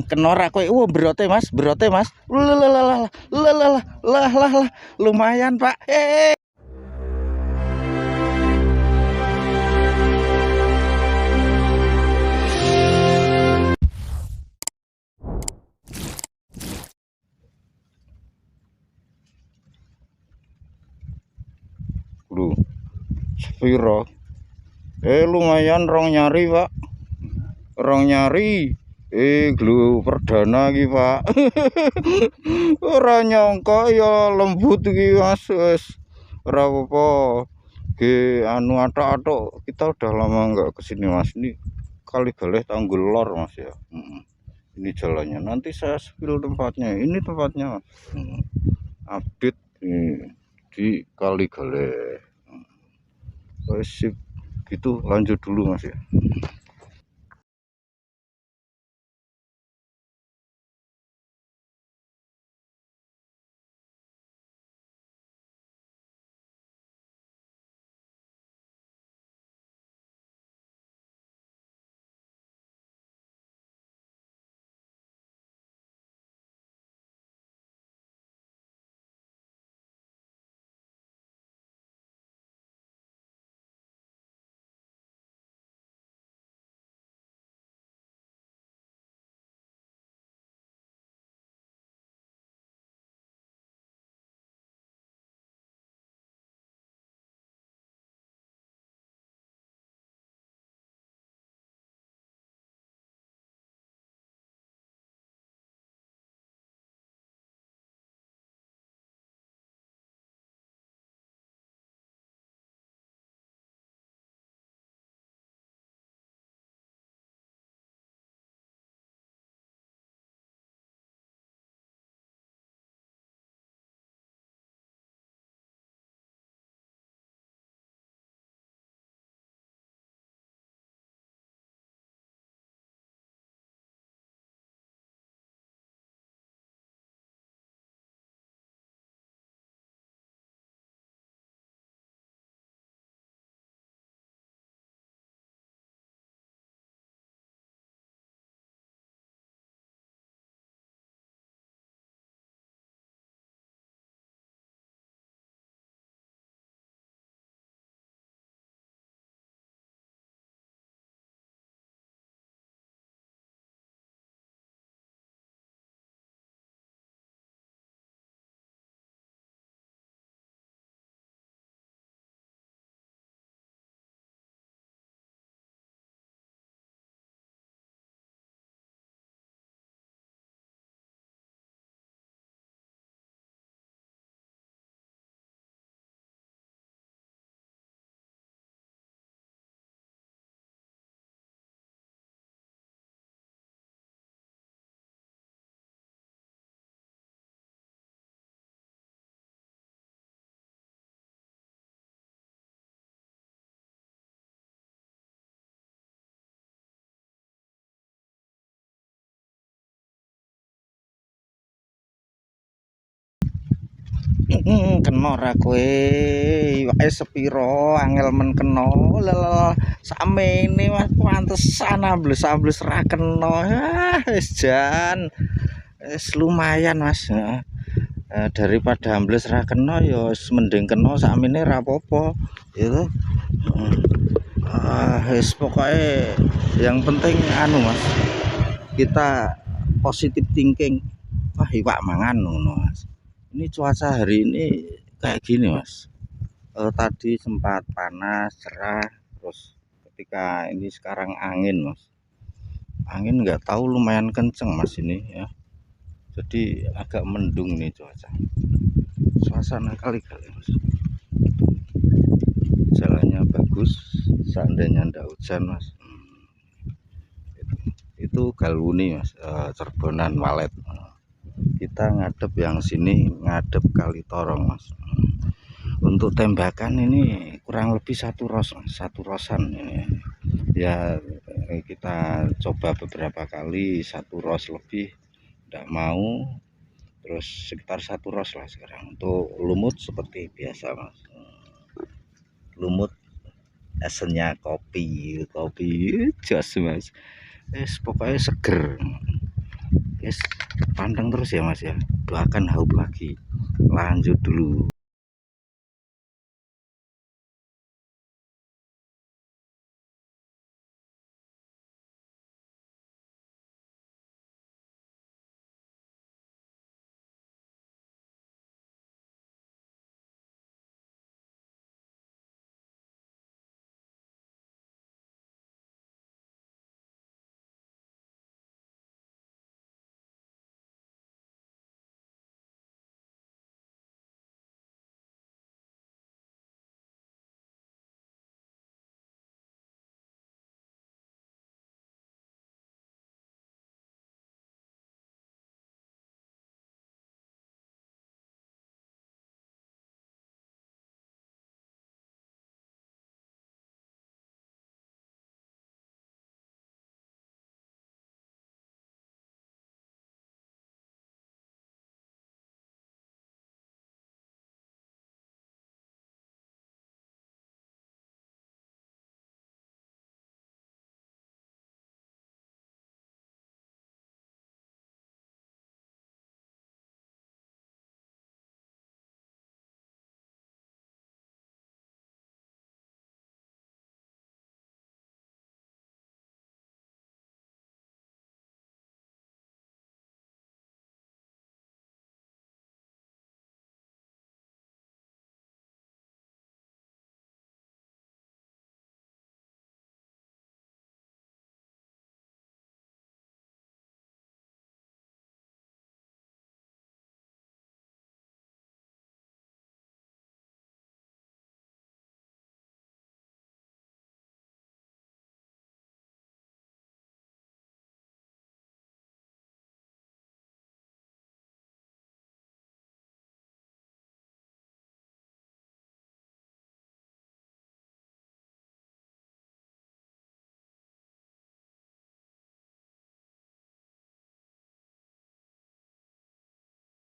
Kenora kowe. Berote Mas, berote Mas. Lah, lumayan Pak. Lu sepiro? Lumayan rong nyari Pak. Rong nyari. Glu perdana iki Pak. Ora nyangka ya lembut iki Mas. Wis ora apa-apa. Anu atok-atok kita udah lama nggak kesini Mas. Ini kali galih Tanggul Lor Mas ya. Ini jalannya. Nanti saya spill tempatnya. Ini tempatnya Mas. Update di kali galih. Sip gitu, lanjut dulu Mas ya. Kenora kowe iwake sepiro angel men kena lel sakmene Mas pantesan ambles ra kena. Wis jan wis lumayan Mas. Daripada ambles ra kena ya wis mending kena sakmene ra apa-apa gitu. Wis pokoke yang penting anu Mas, kita positive thinking. Iwak mangan ngono Mas. Ini cuaca hari ini kayak gini Mas. Tadi sempat panas cerah, terus ketika ini sekarang angin Mas. Angin nggak tahu lumayan kenceng Mas ini ya. Jadi agak mendung nih cuaca. Suasana kali-kali Mas. Jalannya bagus, seandainya ndak hujan Mas. Itu Galwuni Mas, Cerbonan Walet. Kita ngadep yang sini, ngadep Kali Torong Mas. Untuk tembakan ini kurang lebih satu rosan ini. Ya kita coba beberapa kali, satu ros lebih tidak mau, terus sekitar satu ros lah sekarang. Untuk lumut seperti biasa Mas, lumut esennya kopi jos Mas. Pokoknya seger. Yes, panteng terus ya Mas ya. Doakan Haub lagi. Lanjut dulu.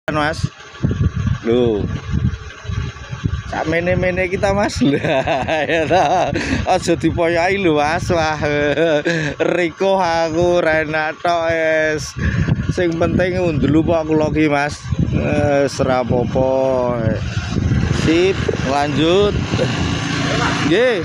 Mas, loh, sak mene-mene kita Mas. Lah ya ta. Aja dipoyoki lho Mas. Wah. Riko aku Renato es. Sing penting undelu kok kula ki Mas. Ora apa-apa. Sip, lanjut. Nggih.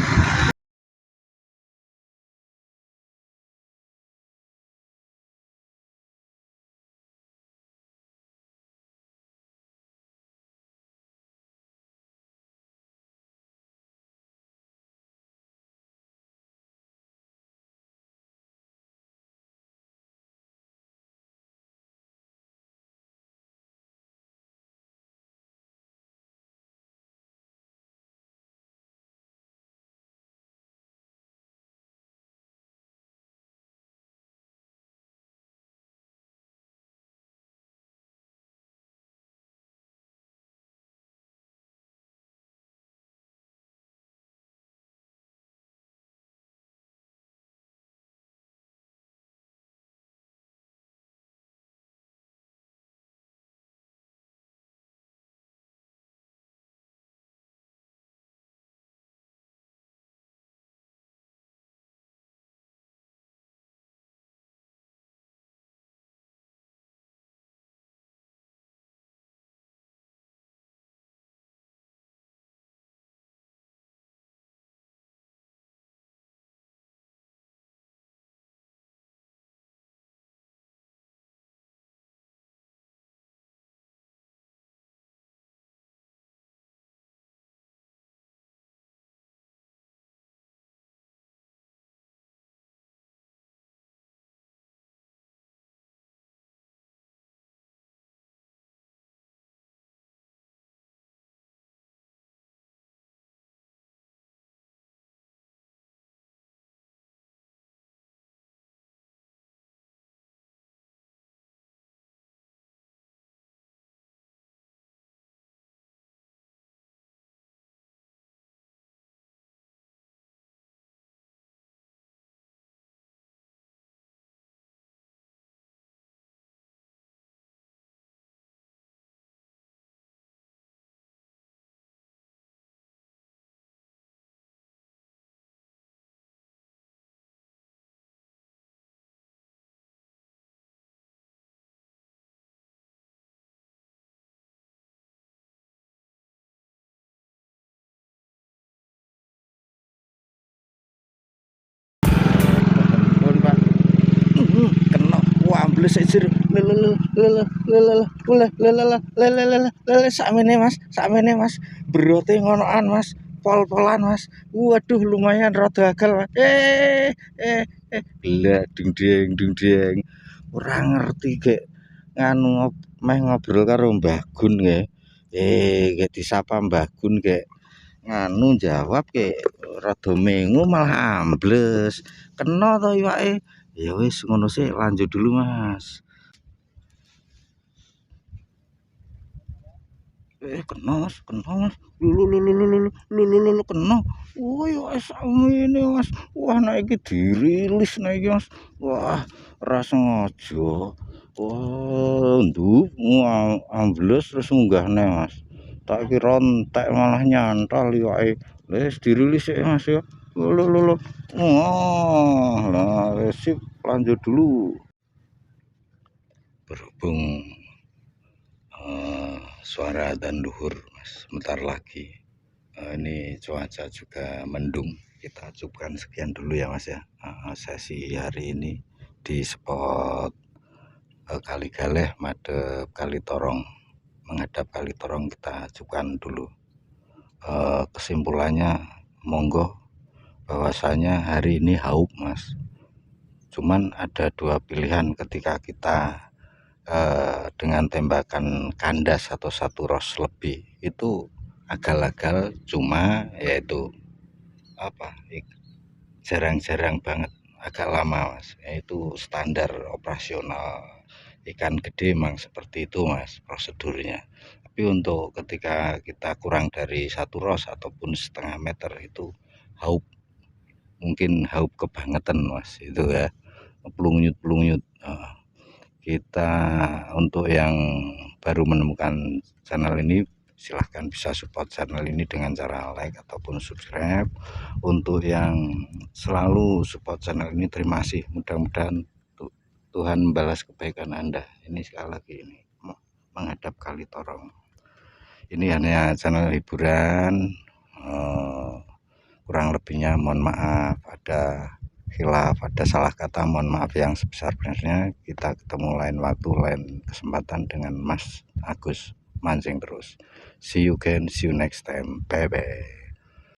ambles jero sakmene mas berote ngonoan mas pol-polan mas waduh lumayan rada agal mas lah dung dieng ora ngerti gek nganu meh ngobrol karo Mbah Gun nggih gek disapa Mbah Gun gek nganu jawab kek rada mengu malah ambles kena to iwake ya wis ngono sih lanjut dulu mas kena mas lu kena woi wis ini mas wah nek iki dirilis nek iki mas wah ora sengaja nduk ambles terus munggah neh mas tak kira entek malah nyantol iwake wis dirilis sik mas ya wah lah sip lanjut dulu berhubung suara dan luhur mas sebentar lagi ini cuaca juga mendung kita cukupkan sekian dulu ya mas ya sesi hari ini di spot Kali Galeh madep Kali Torong menghadap Kali Torong kita cukupkan dulu kesimpulannya monggo bahwasanya hari ini haup mas cuman ada dua pilihan ketika kita dengan tembakan kandas atau satu ros lebih itu agal-agal cuma yaitu apa jarang-jarang banget agak lama mas yaitu standar operasional ikan gede memang seperti itu mas prosedurnya tapi untuk ketika kita kurang dari satu ros ataupun setengah meter itu haup mungkin haup kebangetan mas itu ya pelungyut kita untuk yang baru menemukan channel ini silahkan bisa support channel ini dengan cara like ataupun subscribe. Untuk yang selalu support channel ini terima kasih, mudah-mudahan Tuhan membalas kebaikan Anda. Ini sekali lagi ini menghadap Kali Torong, ini hanya channel hiburan, kurang lebihnya mohon maaf, ada khilaf, ada salah kata, mohon maaf yang sebesar-besarnya. Kita ketemu lain waktu, lain kesempatan dengan Mas Agus mancing terus. See you again, see you next time, bye bye.